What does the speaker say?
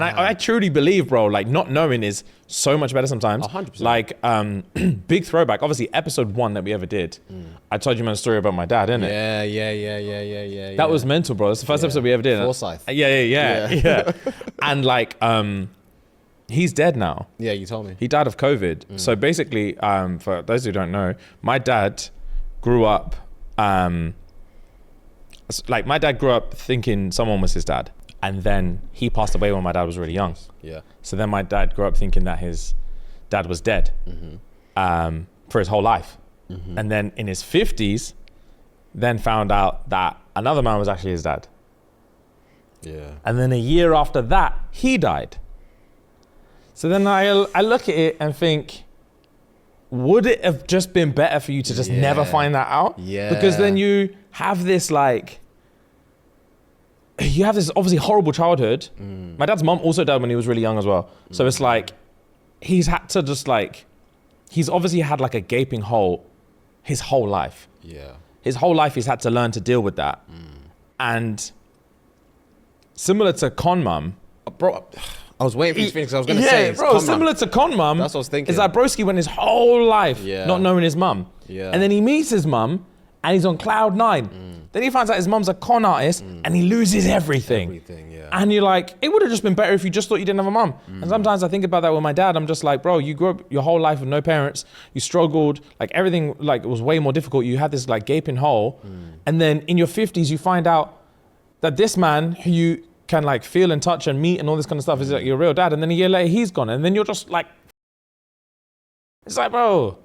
And I truly believe, bro, like not knowing is so much better sometimes. 100%. Like, big throwback. Obviously, episode 1 that we ever did, I told you my story about my dad, innit? Yeah. That was mental, bro. It's the first episode we ever did. Forsyth. Yeah. And like, he's dead now. Yeah, you told me. He died of COVID. So basically, for those who don't know, my dad grew up, my dad grew up thinking someone was his dad. And then he passed away when my dad was really young. Yeah. So then my dad grew up thinking that his dad was dead for his whole life. And then in his 50s, then found out that another man was actually his dad. Yeah. And then a year after that, he died. So then I look at it and think, would it have just been better for you to just never find that out? Yeah. Because then you have this obviously horrible childhood. My dad's mom also died when he was really young as well. So it's like, he's had to just like, he's obviously had like a gaping hole his whole life. Yeah. His whole life he's had to learn to deal with that. And similar to Con Mum. Bro, I was waiting for you to finish because I was going to say, bro, similar to Con Mum. That's what I was thinking. Is that broski went his whole life not knowing his mum. Yeah. And then he meets his mum and he's on cloud 9. Then he finds out his mum's a con artist and he loses everything. And you're like, it would have just been better if you just thought you didn't have a mum. And sometimes I think about that with my dad. I'm just like, bro, you grew up your whole life with no parents. You struggled, like everything like it was way more difficult. You had this like gaping hole. And then in your 50s, you find out that this man who you can like feel and touch and meet and all this kind of stuff is like your real dad. And then a year later, he's gone. And then you're just like, it's like, bro,